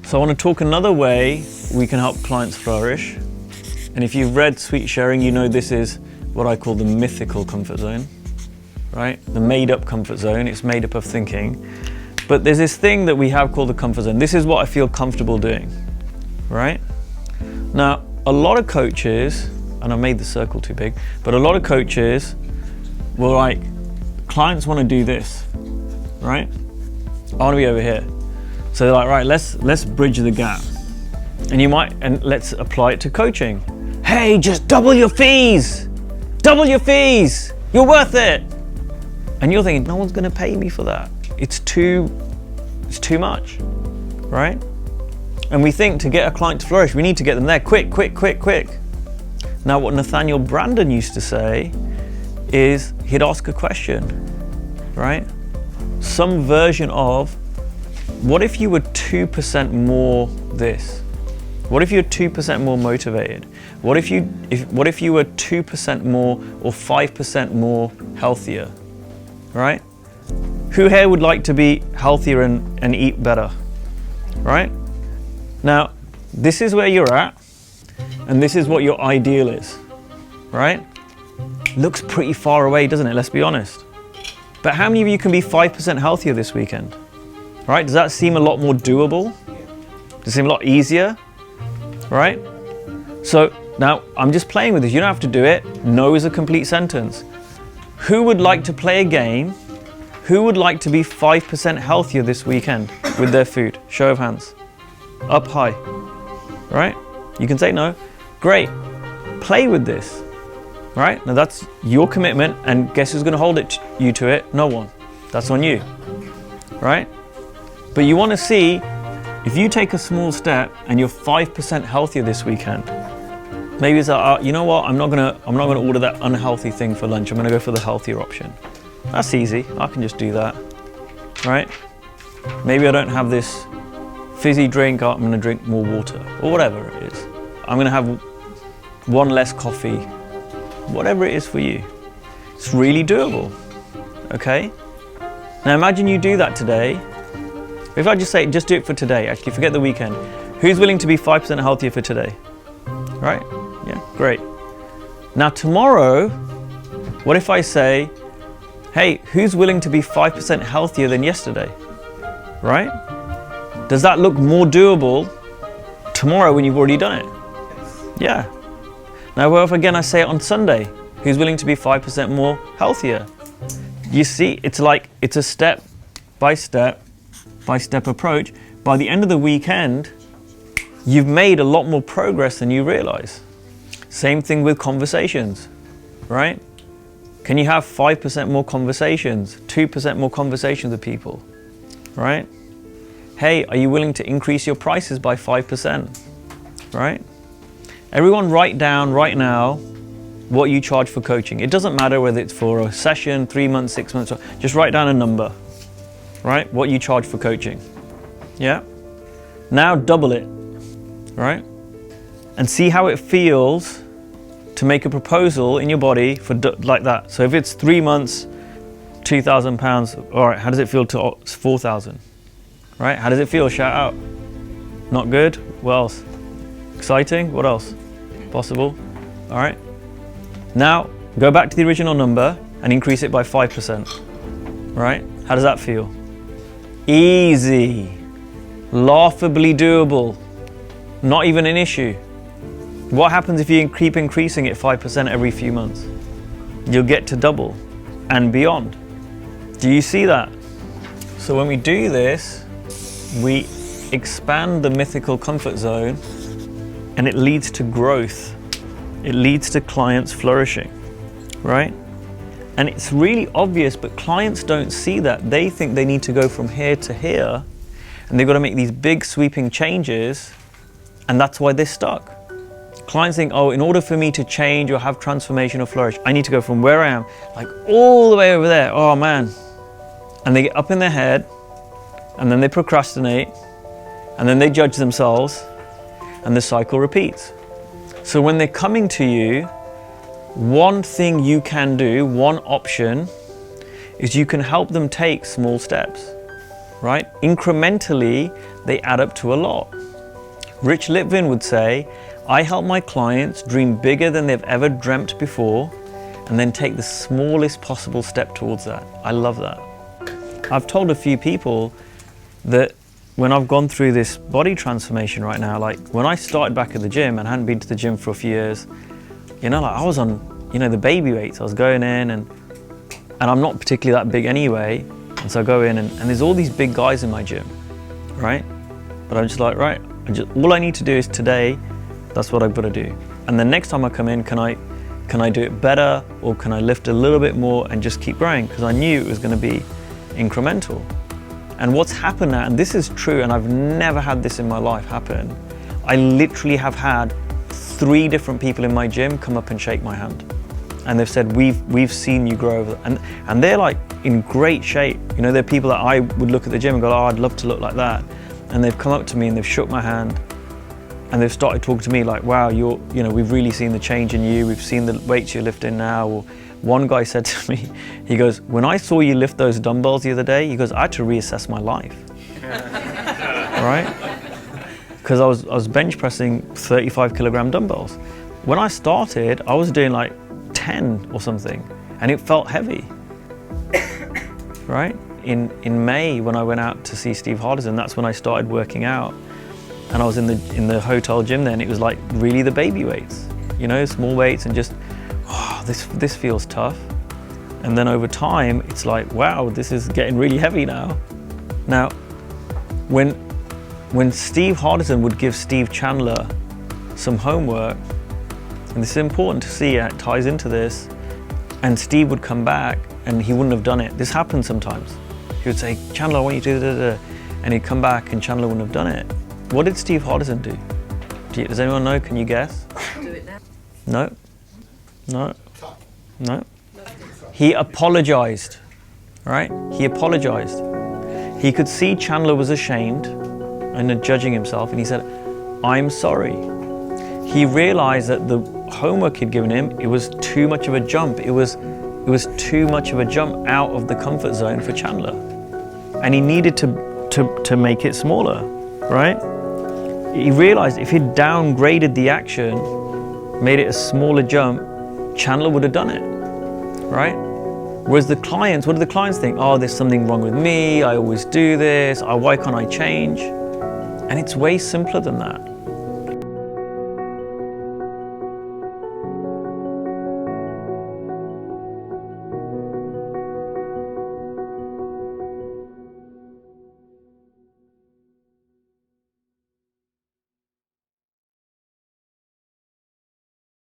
So I want to talk another way we can help clients flourish. And if you've read Sweet Sharing, you know this is what I call the mythical comfort zone, right? The made up comfort zone. It's made up of thinking. But there's this thing that we have called the comfort zone. This is what I feel comfortable doing, right? Now, a lot of coaches, and I made the circle too big, but a lot of coaches will like, clients want to do this, right? I want to be over here. So they're like, right, let's bridge the gap. And let's apply it to coaching. Hey, just double your fees. Double your fees. You're worth it. And you're thinking, no one's going to pay me for that. It's too much, right? And we think to get a client to flourish, we need to get them there quick. Now, what Nathaniel Brandon used to say is he'd ask a question, right? Some version of, what if you were 2% more this? What if you're 2% more motivated? What if you were 2% more or 5% more healthier, right? Who here would like to be healthier and eat better, right? Now, this is where you're at, and this is what your ideal is, right? Looks pretty far away, doesn't it? Let's be honest. But how many of you can be 5% healthier this weekend? Right? Does that seem a lot more doable? Does it seem a lot easier? Right? So now I'm just playing with this. You don't have to do it. No is a complete sentence. Who would like to play a game? Who would like to be 5% healthier this weekend with their food? Show of hands. Up high. Right? You can say no. Great. Play with this. Right? Now that's your commitment, and guess who's going to hold you to it? No one. That's on you. Right? But you want to see, if you take a small step and you're 5% healthier this weekend, maybe it's like, you know what, I'm not gonna order that unhealthy thing for lunch. I'm gonna go for the healthier option. That's easy. I can just do that, right? Maybe I don't have this fizzy drink. I'm gonna drink more water, or whatever it is. I'm gonna have one less coffee. Whatever it is for you, it's really doable. Okay. Now imagine you do that today. If I just say, just do it for today, actually forget the weekend. Who's willing to be 5% healthier for today? Right? Yeah, great. Now tomorrow, what if I say, hey, who's willing to be 5% healthier than yesterday? Right? Does that look more doable tomorrow when you've already done it? Yeah. Now what if again I say it on Sunday? Who's willing to be 5% more healthier? You see, it's like, it's a step by step approach. By the end of the weekend, you've made a lot more progress than you realize. Same thing with conversations, right? Can you have 5% more conversations, 2% more conversations with people, right? Hey, are you willing to increase your prices by 5%, right? Everyone write down right now what you charge for coaching. It doesn't matter whether it's for a session, 3 months, 6 months, just write down a number. Right? What you charge for coaching. Yeah? Now double it, right? And see how it feels to make a proposal in your body for like that. So if it's 3 months, £2,000, all right, how does it feel to 4,000? Right? How does it feel? Shout out. Not good? What else? Exciting? What else? Possible? All right. Now go back to the original number and increase it by 5%. Right? How does that feel? Easy, laughably doable, not even an issue. What happens if you keep increasing it 5% every few months? You'll get to double and beyond. Do you see that? So when we do this, we expand the mythical comfort zone, and it leads to growth. It leads to clients flourishing, right? And it's really obvious, but clients don't see that. They think they need to go from here to here, and they've got to make these big sweeping changes, and that's why they're stuck. Clients think, oh, in order for me to change or have transformation or flourish, I need to go from where I am, like all the way over there. Oh man. And they get up in their head, and then they procrastinate, and then they judge themselves, and the cycle repeats. So when they're coming to you, one thing you can do, one option, is you can help them take small steps, right? Incrementally, they add up to a lot. Rich Litvin would say, I help my clients dream bigger than they've ever dreamt before and then take the smallest possible step towards that. I love that. I've told a few people that when I've gone through this body transformation right now, like when I started back at the gym and hadn't been to the gym for a few years, you know, like I was on, you know, the baby weights. I was going in and I'm not particularly that big anyway. And so I go in and there's all these big guys in my gym, right? But I'm just like, right, all I need to do is today, that's what I've got to do. And the next time I come in, can I do it better, or can I lift a little bit more and just keep growing? Because I knew it was going to be incremental. And what's happened now, and this is true, and I've never had this in my life happen, I literally have had 3 different people in my gym come up and shake my hand. And they've said, we've seen you grow. And they're like in great shape. You know, they're people that I would look at the gym and go, oh, I'd love to look like that. And they've come up to me and they've shook my hand and they've started talking to me like, wow, we've really seen the change in you. We've seen the weights you're lifting now. Or one guy said to me, he goes, when I saw you lift those dumbbells the other day, he goes, I had to reassess my life. Right? Because I was bench pressing 35 kilogram dumbbells. When I started, I was doing like 10 or something, and it felt heavy. Right? In May, when I went out to see Steve Hardison, that's when I started working out. And I was in the hotel gym then. It was like really the baby weights, you know, small weights, and just, oh, this feels tough. And then over time, it's like, wow, this is getting really heavy now. Now, when Steve Hardison would give Steve Chandler some homework, and this is important to see, it ties into this, and Steve would come back and he wouldn't have done it. This happens sometimes. He would say, Chandler, I want you to do da, da, da. And he'd come back and Chandler wouldn't have done it. What did Steve Hardison do? Does anyone know? Can you guess? Do it now. No. He apologized, right? He apologized. He could see Chandler was ashamed and judging himself, and he said, I'm sorry. He realized that the homework he'd given him, it was too much of a jump. It was too much of a jump out of the comfort zone for Chandler. And he needed to make it smaller, right? He realized if he'd downgraded the action, made it a smaller jump, Chandler would have done it, right? Whereas the clients, what do the clients think? Oh, there's something wrong with me, I always do this, why can't I change? And it's way simpler than that.